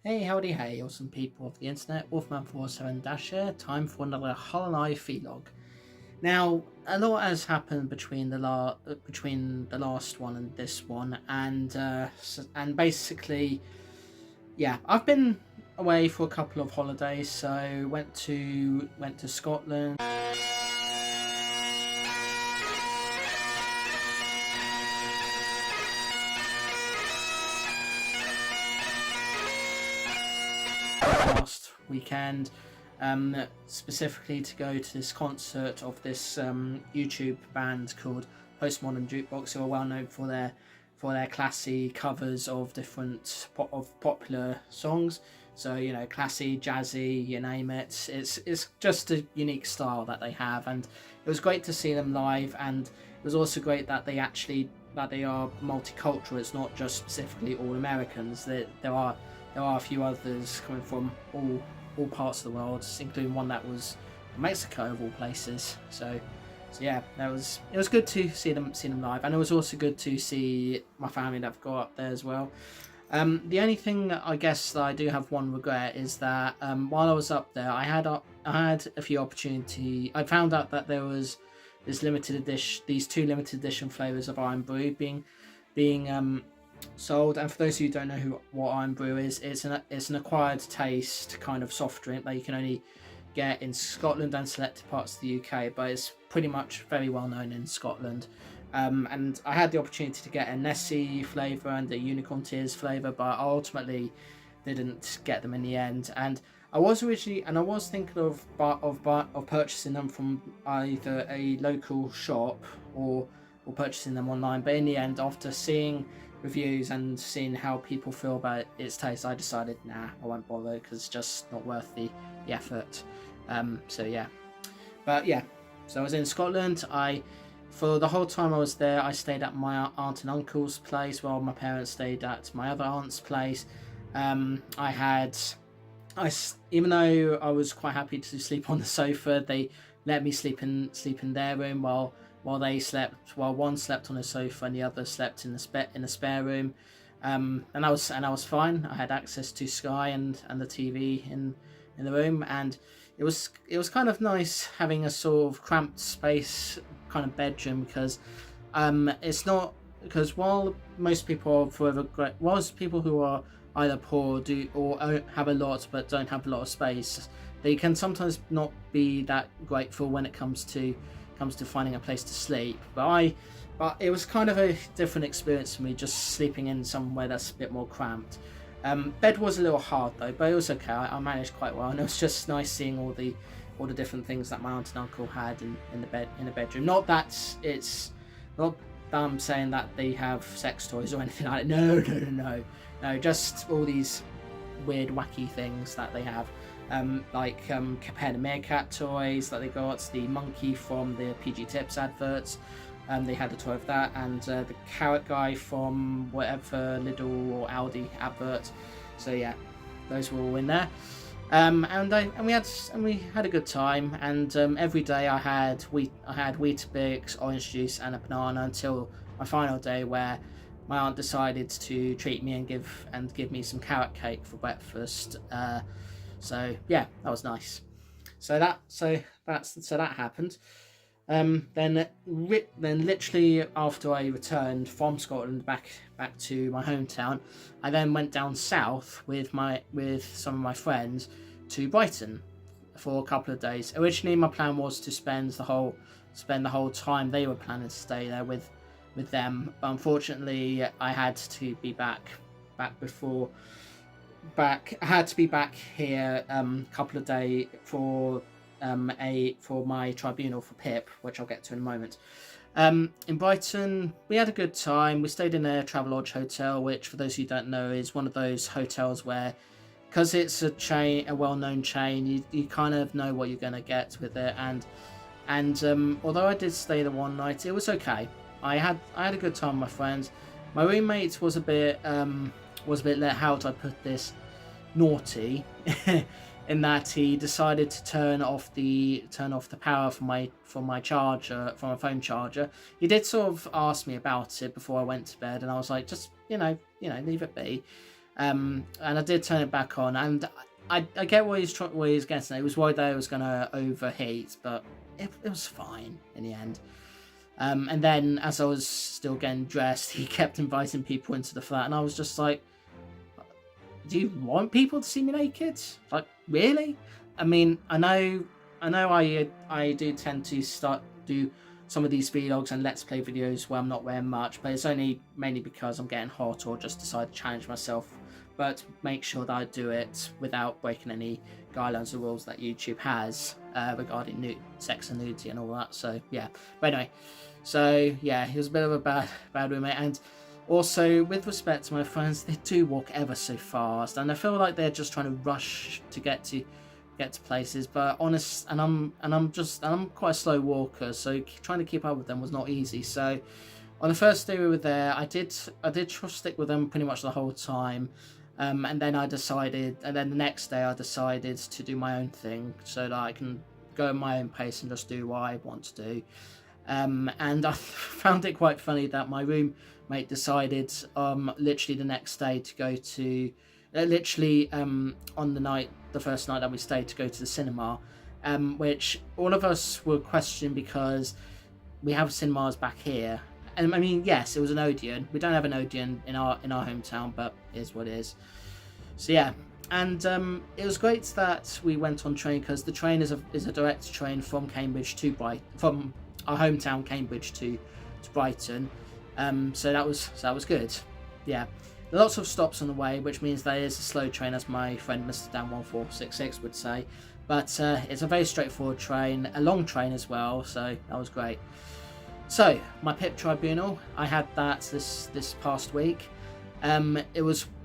Hey, howdy, hey, awesome people of the internet, Wolfman47 here, time for another Hollow vlog. Now, a lot has happened between the last one and this one, and basically, yeah, I've been away for a couple of holidays, so went to Scotland. Last weekend, specifically to go to this concert of this YouTube band called Postmodern Jukebox, who are well known for their classy covers of different popular songs. So, you know, classy, jazzy, you name it. It's just a unique style that they have, and it was great to see them live. And it was also great that they are multicultural. It's not just specifically all Americans. There are a few others coming from all parts of the world, including one that was Mexico of all places. So yeah, it was good to see them live, and it was also good to see my family that I've got up there as well. The only thing I guess that I do have one regret is that while I was up there, I had a few opportunities. I found out that there was these two limited edition flavors of Iron Brew being sold. And for those of you who don't know what Iron Brew is, it's an acquired taste kind of soft drink that you can only get in Scotland and selected parts of the UK, but it's pretty much very well known in Scotland. And I had the opportunity to get a Nessie flavour and a Unicorn Tears flavour, but I ultimately didn't get them in the end. And I was thinking of purchasing them from either a local shop or purchasing them online, but in the end, after seeing reviews and seeing how people feel about its taste, I decided I won't bother, because it's just not worth the effort. So yeah, but yeah, so I was in Scotland. For the whole time I was there, I stayed at my aunt and uncle's place while my parents stayed at my other aunt's place. Even though I was quite happy to sleep on the sofa, they let me sleep in their room while one slept on the sofa and the other slept in the spare room. And I was fine. I had access to Sky and the TV in the room, and it was kind of nice having a sort of cramped space kind of bedroom, because it's not, because while most people are forever great, whilst people who are either poor or have a lot but don't have a lot of space, they can sometimes not be that grateful when it comes to finding a place to sleep. But it was kind of a different experience for me, just sleeping in somewhere that's a bit more cramped. Bed was a little hard though, but it was okay. I managed quite well, and it was just nice seeing all the different things that my aunt and uncle had in the bedroom. Not that I'm saying that they have sex toys or anything like that. No, just all these weird, wacky things that they have. Like Caped and Meerkat toys that they got, the monkey from the PG Tips adverts, they had a toy of that, and the carrot guy from whatever Lidl or Aldi advert. So yeah, those were all in there. And we had a good time, and every day I had Weetabix, orange juice, and a banana, until my final day, where my aunt decided to treat me and give me some carrot cake for breakfast. So yeah, that was nice. So that happened. Then literally after I returned from Scotland back to my hometown, I then went down south with some of my friends to Brighton for a couple of days. Originally, my plan was to spend the whole time they were planning to stay there with them. But unfortunately, I had to be back here a couple of days for my tribunal for PIP, which I'll get to in a moment. In Brighton, we had a good time. We stayed in a Travelodge hotel, which, for those who don't know, is one of those hotels where, because it's a well-known chain, you kind of know what you're going to get with it. And although I did stay there one night, it was okay. I had a good time with my friends. My roommate was a bit how would I put this, naughty, in that he decided to turn off the power from my phone charger. He did sort of ask me about it before I went to bed, and I was like, just leave it be. And I did turn it back on, and I get what he's getting at. It was worried that it was going to overheat, but it was fine in the end. And then as I was still getting dressed, he kept inviting people into the flat, and I was just like, do you want people to see me naked? Like, really? I mean, I know I do tend to do some of these vlogs and let's play videos where I'm not wearing much, but it's only mainly because I'm getting hot or just decide to challenge myself, but make sure that I do it without breaking any guidelines or rules that YouTube has regarding sex and nudity and all that. So yeah, but anyway, so yeah, he was a bit of a bad roommate. And also, with respect to my friends, they do walk ever so fast, and I feel like they're just trying to rush to get to places. But I'm quite a slow walker, so trying to keep up with them was not easy. So on the first day we were there, I did stick with them pretty much the whole time. And then the next day I decided to do my own thing so that I can go at my own pace and just do what I want to do. And I found it quite funny that my roommate decided literally the next day to go to on the first night that we stayed, to go to the cinema, which all of us were questioning because we have cinemas back here. And I mean, yes, it was an Odeon. We don't have an Odeon in our hometown, but it is what it is. So yeah, and it was great that we went on train, because the train is a direct train from Cambridge to from our hometown Cambridge to Brighton. So that was good. Yeah, lots of stops on the way, which means that it is a slow train, as my friend Mr. Dan 1466 would say. But it's a very straightforward train, a long train as well. So that was great. So my PIP tribunal, I had that this past week.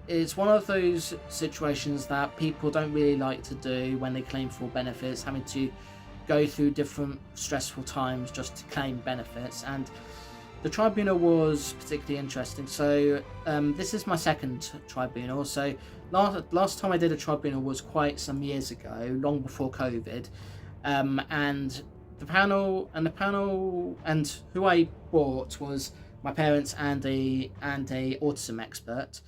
It's one of those situations that people don't really like to do when they claim full benefits, having to go through different stressful times just to claim benefits. And the tribunal was particularly interesting. So this is my second tribunal. So last time I did a tribunal was quite some years ago, long before COVID, and the panel and who I brought was my parents and a autism expert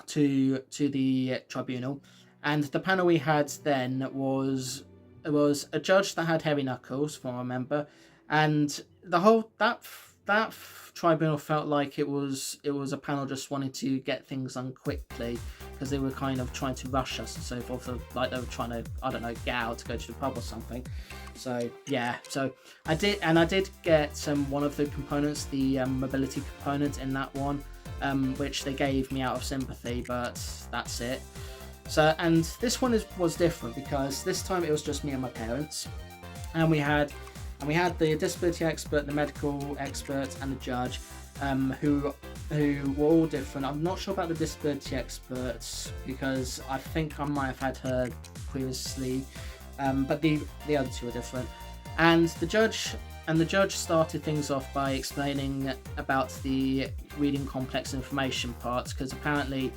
to the tribunal. And the panel we had then was a judge that had hairy knuckles, from I remember, and the whole that tribunal felt like it was a panel just wanting to get things done quickly, because they were kind of trying to rush us and so forth, like they were trying to, I don't know, get out to go to the pub or something. So yeah, so I did get one of the components, the mobility component in that one, which they gave me out of sympathy, but that's it. So, and this one was different, because this time it was just me and my parents, and we had the disability expert, the medical expert, and the judge, who were all different. I'm not sure about the disability experts, because I think I might have had her previously, but the other two are different. And the judge started things off by explaining about the reading complex information parts, because apparently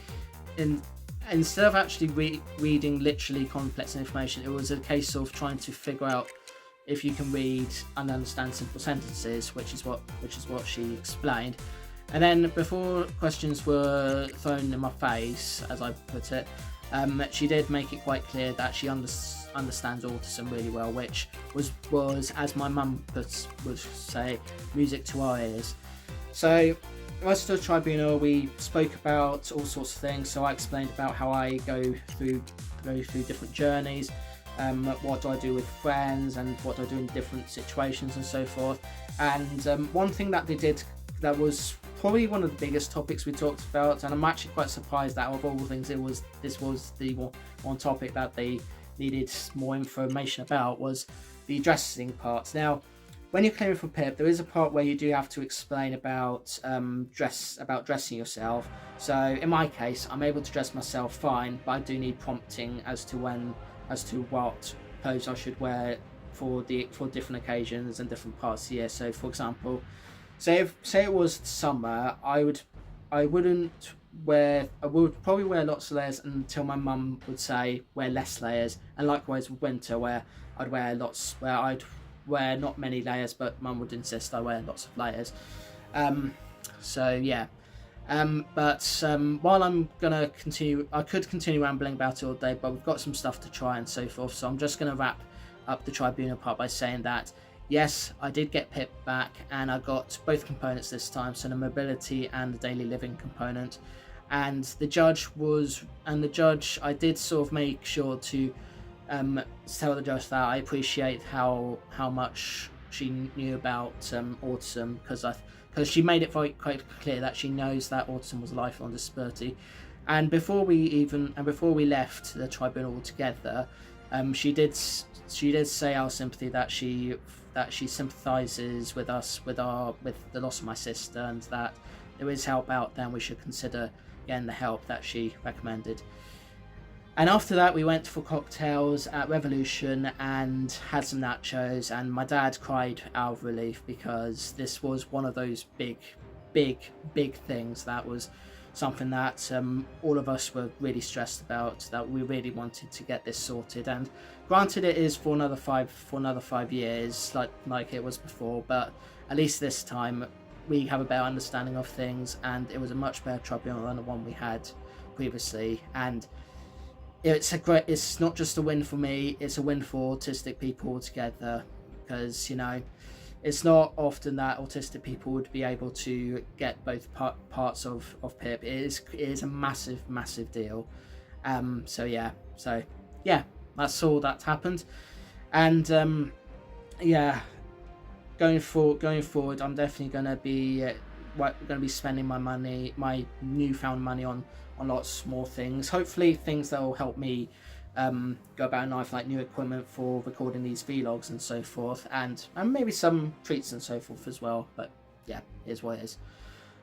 instead of actually reading literally complex information, it was a case of trying to figure out if you can read and understand simple sentences, which is what she explained. And then, before questions were thrown in my face, as I put it, she did make it quite clear that she understands autism really well, which was as my mum would say, music to our ears. So the rest of the tribunal, we spoke about all sorts of things. So I explained about how I go through different journeys, what do I do with friends, and what do I do in different situations and so forth. And one thing that they did that was probably one of the biggest topics we talked about, and I'm actually quite surprised that of all things this was the one topic that they needed more information about, was the dressing part. Now, when you're claiming for PIP, there is a part where you do have to explain about dressing yourself. So in my case, I'm able to dress myself fine, but I do need prompting as to what clothes I should wear for different occasions and different parts of the year. So, for example, say it was summer, I would probably wear lots of layers until my mum would say wear less layers, and likewise with winter, where I'd wear not many layers, but mum would insist I wear lots of layers. So yeah, But while I'm gonna continue, I could continue rambling about it all day, but we've got some stuff to try and so forth. So I'm just gonna wrap up the Tribunal part by saying that yes, I did get PIP back, and I got both components this time, so the mobility and the daily living component. And the judge, I did sort of make sure to tell the judge that I appreciate how much she knew about autism, because she made it quite clear that she knows that autism was a lifelong disability. And before we left the tribunal altogether, she did say our sympathy, that she sympathises with us with the loss of my sister, and that there is help out there and we should consider getting the help that she recommended. And after that, we went for cocktails at Revolution and had some nachos, and my dad cried out of relief, because this was one of those big things that was something that all of us were really stressed about, that we really wanted to get this sorted. And granted, it is for another 5 years, like it was before, but at least this time we have a better understanding of things, and it was a much better tribunal than the one we had previously. And it's not just a win for me, it's a win for autistic people altogether, because, you know, it's not often that autistic people would be able to get both parts of PIP. It is a massive deal. So yeah, that's all that happened. And going forward, I'm definitely going to be spending my newfound money on lots more things. Hopefully things that will help me go about in life, like new equipment for recording these vlogs and so forth, and maybe some treats and so forth as well. But yeah, here's what it is.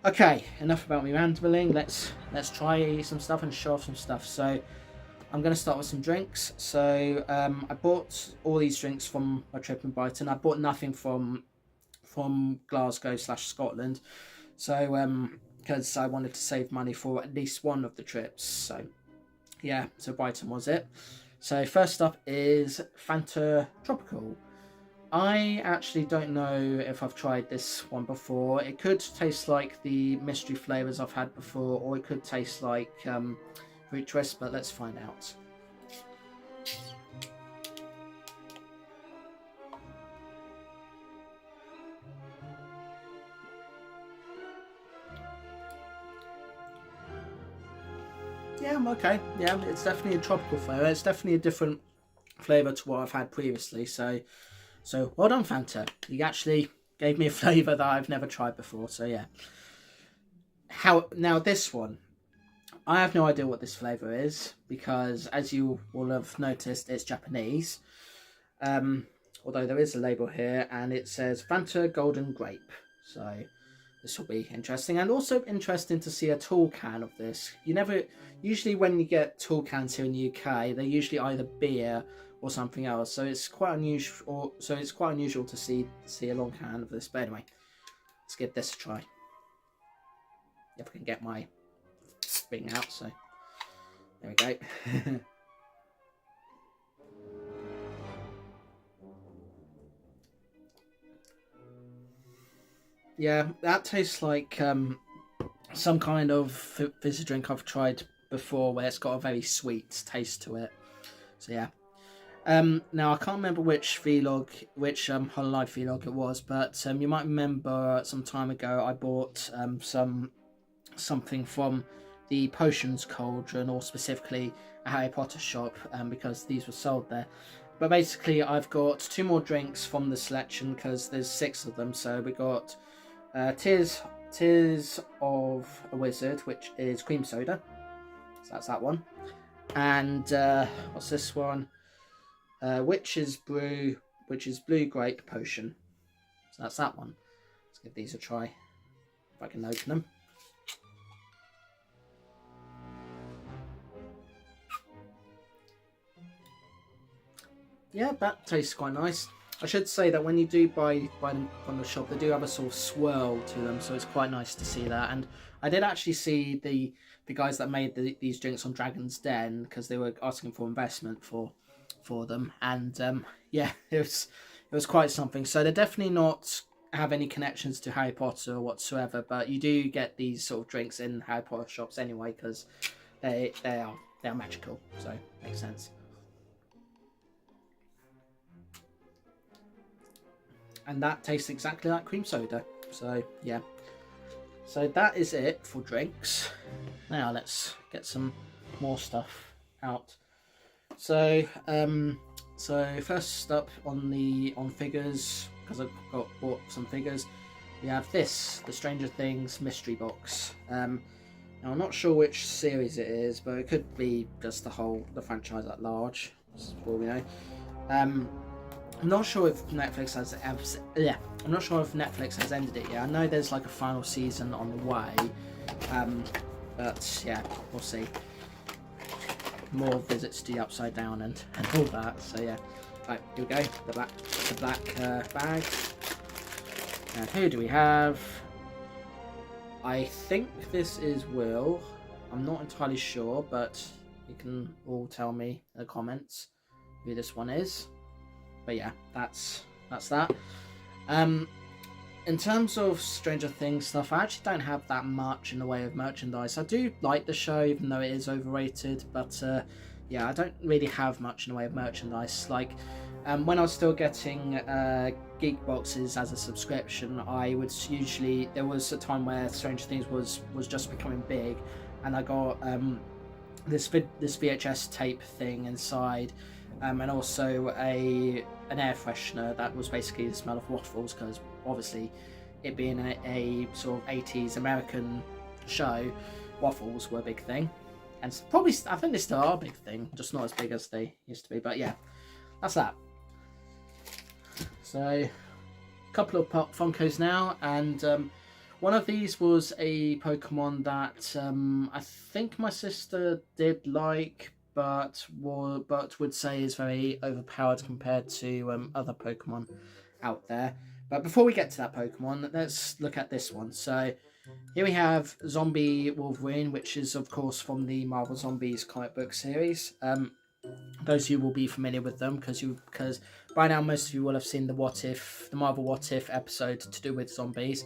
Okay, enough about me rambling. Let's try some stuff and show off some stuff. So I'm going to start with some drinks. So I bought all these drinks from my trip in Brighton. I bought nothing from Glasgow/Scotland, so because I wanted to save money for at least one of the trips. So yeah, so Brighton was it. So first up is Fanta Tropical. I actually don't know if I've tried this one before. It could taste like the mystery flavours I've had before, or it could taste like fruit twist, but let's find out. Yeah, okay. Yeah, it's definitely a tropical flavour. It's definitely a different flavour to what I've had previously. So well done, Fanta. You actually gave me a flavour that I've never tried before. So yeah. Now this one, I have no idea what this flavour is, because as you will have noticed, it's Japanese. Although there is a label here and it says Fanta Golden Grape. So this will be interesting, and also interesting to see a tall can of this. Usually when you get tall cans here in the UK, they're usually either beer or something else. So it's quite unusual. To see a long can of this. But anyway, let's give this a try. If I can get my thing out. So there we go. Yeah, that tastes like some kind of fizzy drink I've tried before, where it's got a very sweet taste to it. So yeah. Now I can't remember which Hololive vlog it was, but you might remember some time ago I bought something from the Potions Cauldron, or specifically a Harry Potter shop, because these were sold there. But basically I've got 2 more drinks from the selection, because there's 6 of them. So we got Tears of a Wizard, which is cream soda. So that's that one. And what's this one? Witch's Brew, which is blue grape potion. So that's that one. Let's give these a try, if I can open them. Yeah, that tastes quite nice. I should say that when you do buy them from the shop, they do have a sort of swirl to them, so it's quite nice to see that. And I did actually see the guys that made these drinks on Dragon's Den, because they were asking for investment for them, and yeah, it was quite something. So they're definitely not have any connections to Harry Potter or whatsoever, but you do get these sort of drinks in Harry Potter shops anyway, because they are magical, so makes sense. And that tastes exactly like cream soda. So yeah. So that is it for drinks. Now let's get some more stuff out. So first up on figures, because I've bought some figures. We have this, the Stranger Things mystery box. Now I'm not sure which series it is, but it could be just the franchise at large, for all we know. I'm not sure if Netflix has I'm not sure if Netflix has ended it yet. I know there's like a final season on the way, but yeah, we'll see. More visits to the Upside Down and all that. So yeah, right, here we go. The black bag. And who do we have? I think this is Will. I'm not entirely sure, but you can all tell me in the comments who this one is. But yeah, that's that. In terms of Stranger Things stuff, I actually don't have that much in the way of merchandise. I do like the show, even though it is overrated, but yeah, I don't really have much in the way of merchandise. Like, when I was still getting geek boxes as a subscription, I would usually, there was a time where Stranger Things was just becoming big, and I got this VHS tape thing inside, and also an air freshener that was basically the smell of waffles, because obviously it being a sort of 80s American show, waffles were a big thing, and probably I think they still are a big thing, just not as big as they used to be. But yeah, that's that. So a couple of Funkos now, and one of these was a Pokemon that I think my sister did like, but would say is very overpowered compared to other Pokemon out there. But before we get to that Pokemon, let's look at this one. So here we have Zombie Wolverine, which is of course from the Marvel Zombies comic book series. Those of you will be familiar with them because by now most of you will have seen the Marvel What If episode to do with zombies.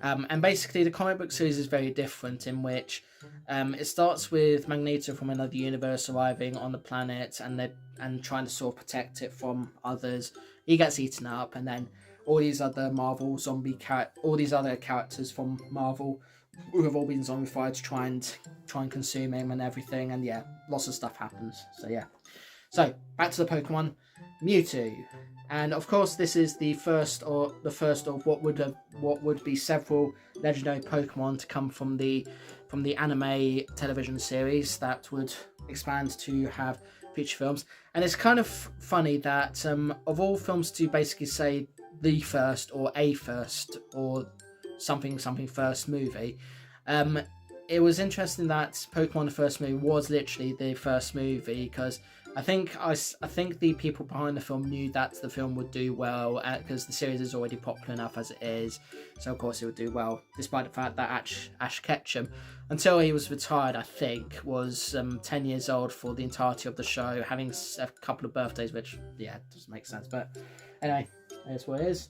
And basically the comic book series is very different, in which it starts with Magneto from another universe arriving on the planet and trying to sort of protect it from others. He gets eaten up, and then all these other Marvel all these other characters from Marvel who have all been zombified to try and consume him and everything, and yeah, lots of stuff happens. So yeah. So back to the Pokemon, Mewtwo. And of course, this is the first of what would be several legendary Pokemon to come from the anime television series that would expand to have feature films. And it's kind of funny that of all films to basically say the first or a first or something first movie, it was interesting that Pokemon the first movie was literally the first movie, because I think the people behind the film knew that the film would do well, because the series is already popular enough as it is, so of course it would do well, despite the fact that Ash Ketchum, until he was retired, I think, was 10 years old for the entirety of the show, having a couple of birthdays, which, yeah, doesn't make sense, but anyway, that's what it is.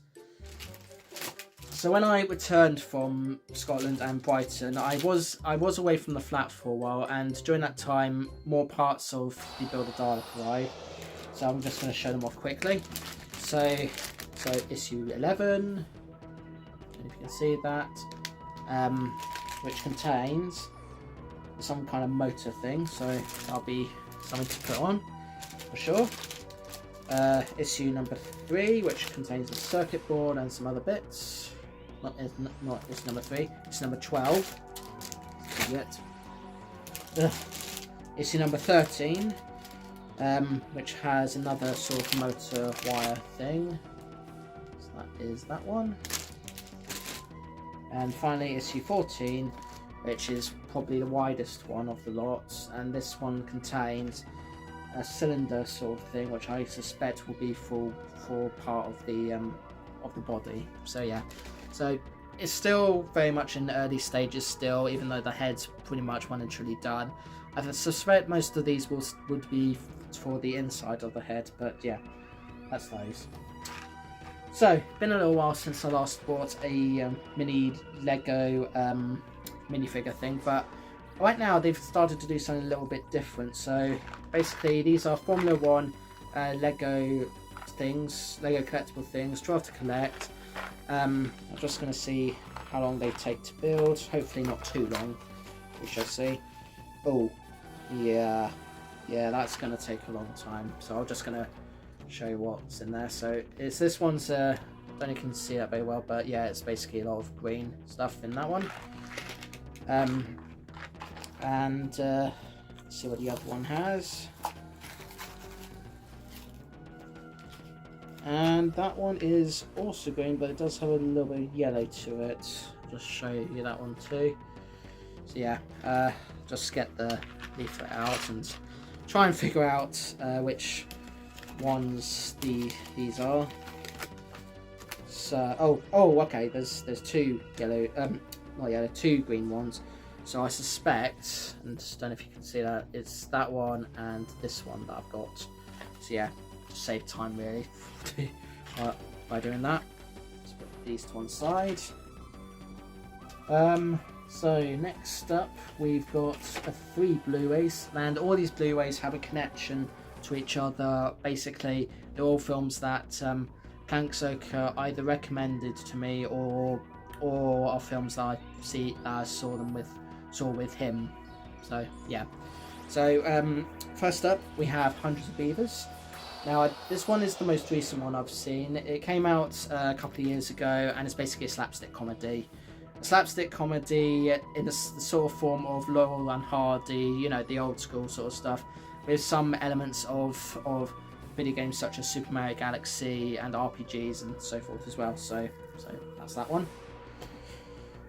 So when I returned from Scotland and Brighton, I was away from the flat for a while, and during that time, more parts of the Builder Dalek arrived. So I'm just going to show them off quickly. So issue 11, if you can see that, which contains some kind of motor thing. So that'll be something to put on for sure. Issue number 3, which contains a circuit board and some other bits. It's number 3. It's number 12. Issue number 13, which has another sort of motor wire thing. So that is that one. And finally, issue 14, which is probably the widest one of the lots, and this one contains a cylinder sort of thing, which I suspect will be for part of the body. So yeah. So it's still very much in the early stages still, even though the head's pretty much well and truly done. I suspect most of these would be for the inside of the head, but yeah, that's those. So, been a little while since I last bought a mini Lego minifigure thing, but right now they've started to do something a little bit different. So basically these are Formula 1 Lego things, Lego collectible things, 12 to collect. I'm just going to see how long they take to build. Hopefully not too long, we shall see. Oh, yeah, that's going to take a long time. So I'm just going to show you what's in there. So it's this one's I don't know if you can see that very well, but yeah, it's basically a lot of green stuff in that one. And let's see what the other one has. And that one is also green, but it does have a little bit of yellow to it. I'll just show you that one too. So yeah, just get the leaflet out and try and figure out which ones these are. So okay, there's two yellow, not yellow, two green ones. So I suspect, and don't know if you can see that, it's that one and this one that I've got. So yeah, just save time really by doing that. Let's put these to one side. So next up we've got 3 Blu-rays, and all these Blu-rays have a connection to each other. Basically, they're all films that Kanksoka either recommended to me or are films that I saw with him. So yeah. So first up we have Hundreds of Beavers. Now this one is the most recent one I've seen. It came out a couple of years ago, and it's basically a slapstick comedy. A slapstick comedy in the sort of form of Laurel and Hardy, you know, the old school sort of stuff, with some elements of video games such as Super Mario Galaxy and RPGs and so forth as well. So that's that one.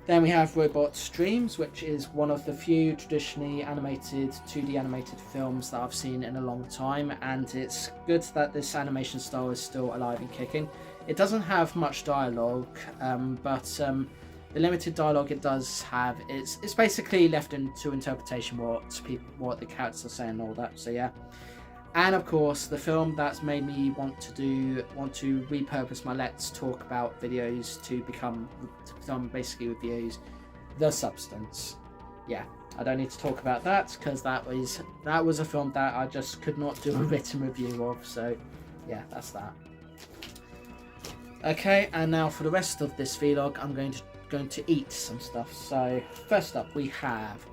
Then we have Robot Dreams, which is one of the few traditionally animated 2D animated films that I've seen in a long time, and it's good that this animation style is still alive and kicking. It doesn't have much dialogue, but the limited dialogue it does have, it's basically left to interpretation what the characters are saying and all that. So yeah. And of course, the film that's made me want to repurpose my Let's Talk About videos to become basically reviews, The Substance. Yeah, I don't need to talk about that because that was a film that I just could not do a written review of. So yeah, that's that. Okay, and now for the rest of this vlog, I'm going to eat some stuff. So first up, we have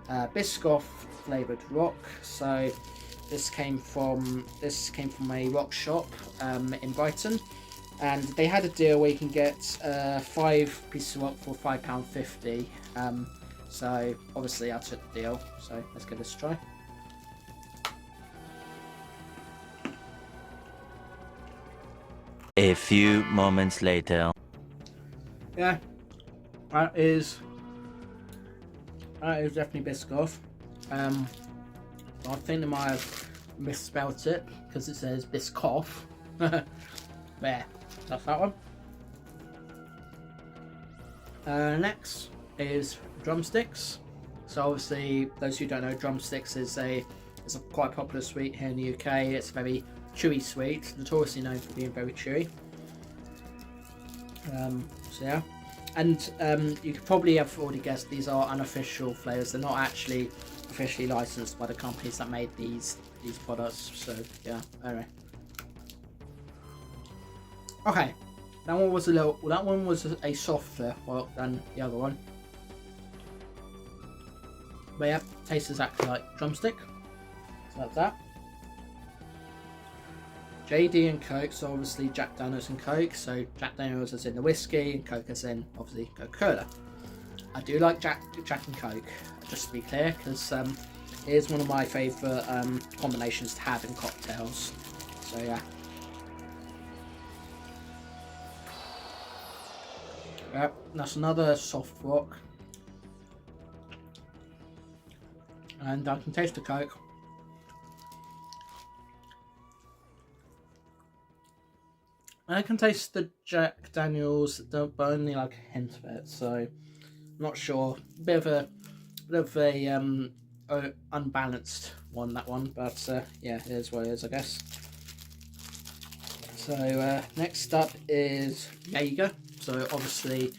Biscoff flavoured rock. So this came from a rock shop in Brighton, and they had a deal where you can get 5 pieces of rock for £5.50. So obviously I took the deal. So let's give this a try. A few moments later. Yeah, that is definitely Biscoff. I think they might have misspelt it because it says Biscoff. There, that's that one. Next is drumsticks. So obviously, those who don't know, drumsticks is a quite popular sweet here in the UK. It's a very chewy sweet, notoriously known for being very chewy. So yeah, and you could probably have already guessed these are unofficial flavours. They're not actually officially licensed by the companies that made these products. So yeah, anyway. Okay, that one was a softer than the other one. But yeah, tastes exactly like drumstick. So that's that. JD and Coke, so obviously Jack Daniels and Coke. So Jack Daniels is in the whiskey and Coke is in obviously Coca-Cola. I do like Jack and Coke, just to be clear, because it is one of my favourite combinations to have in cocktails. So yeah. Yep, that's another soft rock. And I can taste the Coke. I can taste the Jack Daniels, but only like a hint of it, so I'm not sure. Bit of a unbalanced one, that one, but yeah, it is what it is, I guess. next up is Jaeger. So obviously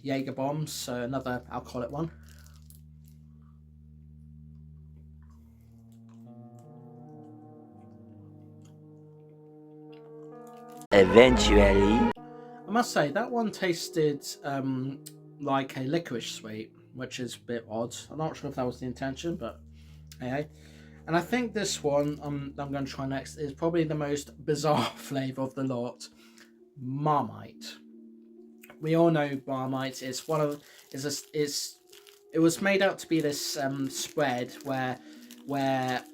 Jaeger bombs. So another alcoholic one. Eventually. I must say that one tasted like a licorice sweet, which is a bit odd. I'm not sure if that was the intention, but hey. And I think this one I'm going to try next is probably the most bizarre flavour of the lot, Marmite. We all know Marmite is one of it was made out to be this spread where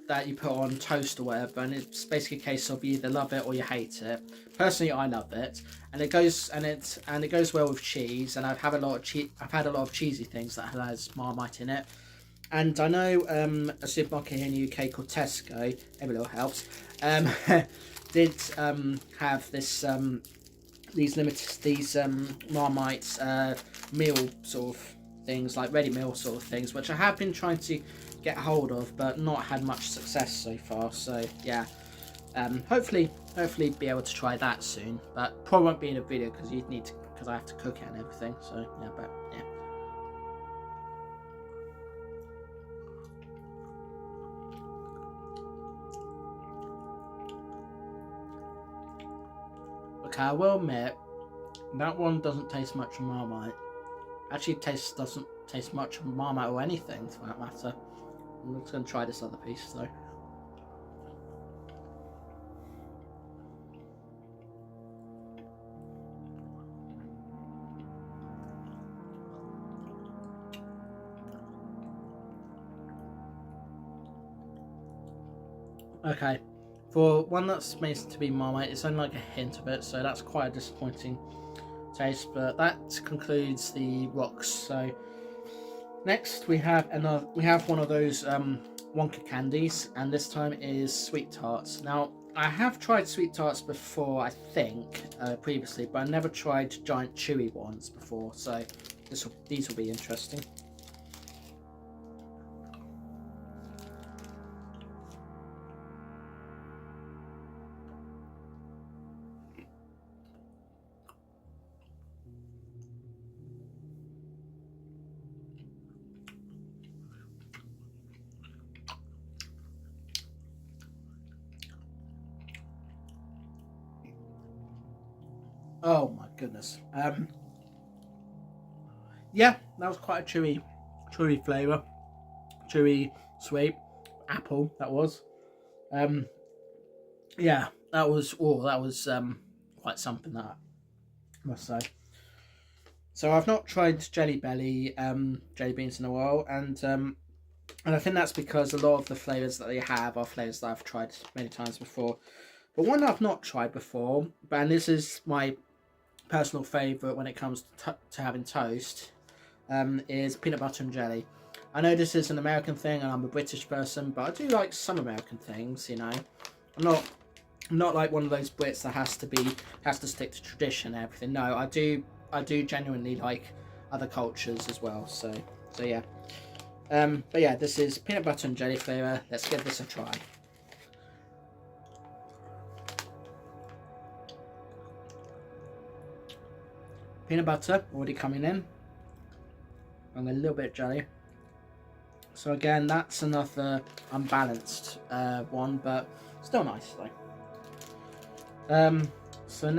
that you put on toast or whatever, and it's basically a case of you either love it or you hate it. Personally, I love it, and it goes well with cheese. And I've had a lot of cheesy things that has Marmite in it. And I know a supermarket here in the UK called Tesco, every little helps, did have this these Marmite meal sort of things, like ready meal sort of things, which I have been trying to get hold of, but not had much success so far. So yeah, hopefully be able to try that soon, but probably won't be in a video because I have to cook it and everything. So yeah, but yeah. Okay, I will admit that one doesn't taste much of Marmite. Actually, doesn't taste much of Marmite or anything for that matter. I'm just going to try this other piece though. Okay, for one that's made to be Marmite, it's only like a hint of it, so that's quite a disappointing taste. But that concludes the rocks. So next we have one of those Wonka candies, and this time is sweet tarts. Now I have tried sweet tarts before, I think, previously, but I never tried giant chewy ones before. So these will be interesting. Oh my goodness. Yeah, that was quite a chewy flavour. Chewy, sweet. Apple, that was. Yeah, that was quite something, that I must say. So I've not tried jelly beans in a while, and I think that's because a lot of the flavours that they have are flavours that I've tried many times before. But one I've not tried before, and this is my personal favourite when it comes to having toast, is peanut butter and jelly. I know this is an American thing and I'm a British person, but I do like some American things, you know. I'm not like one of those Brits that has to stick to tradition and everything. No, I do genuinely like other cultures as well. So yeah. But yeah, this is peanut butter and jelly flavour. Let's give this a try. Peanut butter already coming in, and a little bit of jelly. So again, that's another unbalanced one, but still nice though. So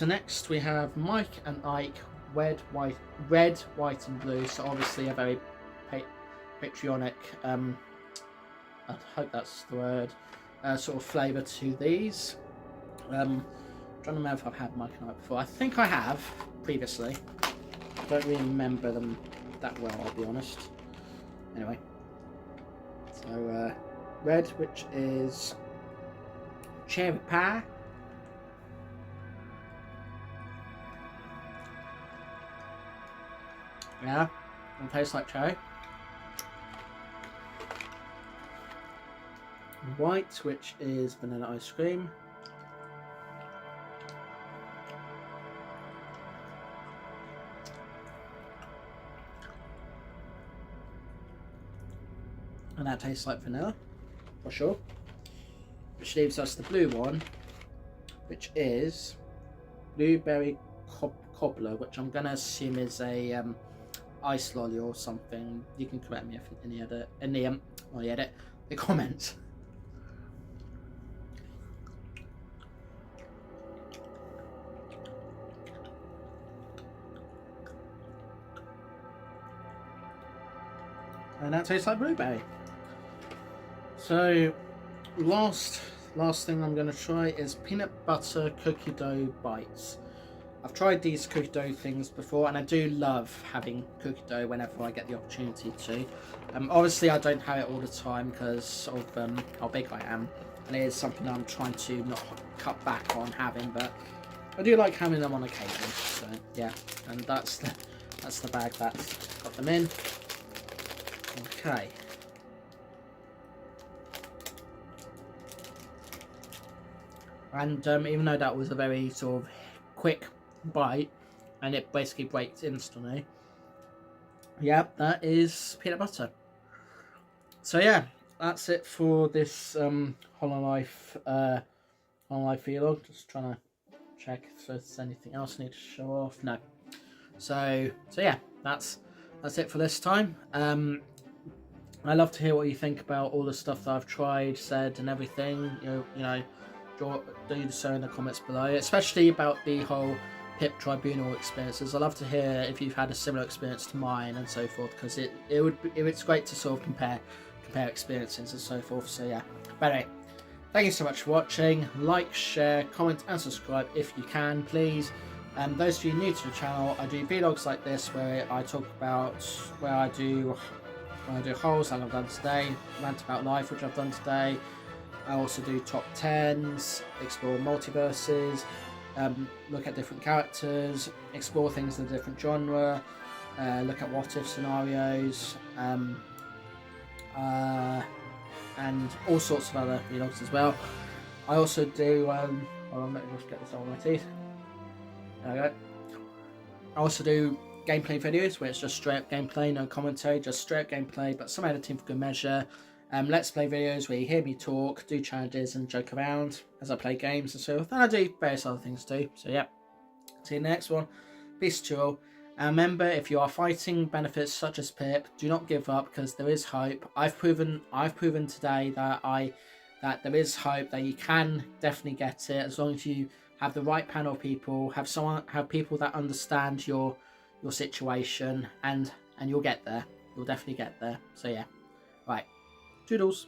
next we have Mike and Ike, red, white, and blue. So obviously a very patriotic, I hope that's the word, sort of flavour to these. I'm trying to remember if I've had Mike and Ike before. I think I have previously. I don't really remember them that well, I'll be honest. Anyway, so red, which is cherry pie. Yeah, it tastes like cherry. White, which is vanilla ice cream. And that tastes like vanilla, for sure. Which leaves us the blue one, which is blueberry cobbler, which I'm gonna assume is a ice lolly or something. You can correct me if the comments. And that tastes like blueberry. So last thing I'm going to try is peanut butter cookie dough bites. I've tried these cookie dough things before, and I do love having cookie dough whenever I get the opportunity to. Obviously I don't have it all the time because of how big I am, and it is something I'm trying to not cut back on having, but I do like having them on occasion. So yeah, and that's the bag that's got them in. Okay. And even though that was a very sort of quick bite, and it basically breaks instantly, yeah, that is peanut butter. So yeah, that's it for this Hololive vlog. Just trying to check if there's anything else I need to show off. No. So yeah, that's it for this time. I love to hear what you think about all the stuff that I've tried, said, and everything. You know, do so in the comments below, especially about the whole PIP Tribunal experiences. I love to hear if you've had a similar experience to mine and so forth, because it's great to sort of compare experiences and so forth. So yeah, but anyway, thank you so much for watching. Like, share, comment, and subscribe if you can, please. Those of you new to the channel, I do vlogs like this where I talk about where I do holes like I've done today, rant about life, which I've done today. I also do top 10s, explore multiverses, look at different characters, explore things in a different genre, look at what if scenarios, and all sorts of other vlogs as well. I also do, hold on, let me just get this on my teeth. There we go. I also do gameplay videos where it's just straight up gameplay, no commentary, just straight up gameplay, but some editing for good measure. Let's play videos where you hear me talk, do challenges and joke around as I play games and so forth. And I do various other things too. So yeah, see you in the next one. Peace to you all. And remember, if you are fighting benefits such as PIP, do not give up, because there is hope. I've proven today that there is hope, that you can definitely get it, as long as you have the right panel of people, have people that understand your situation, and you'll get there. You'll definitely get there. So yeah, right. Toodles.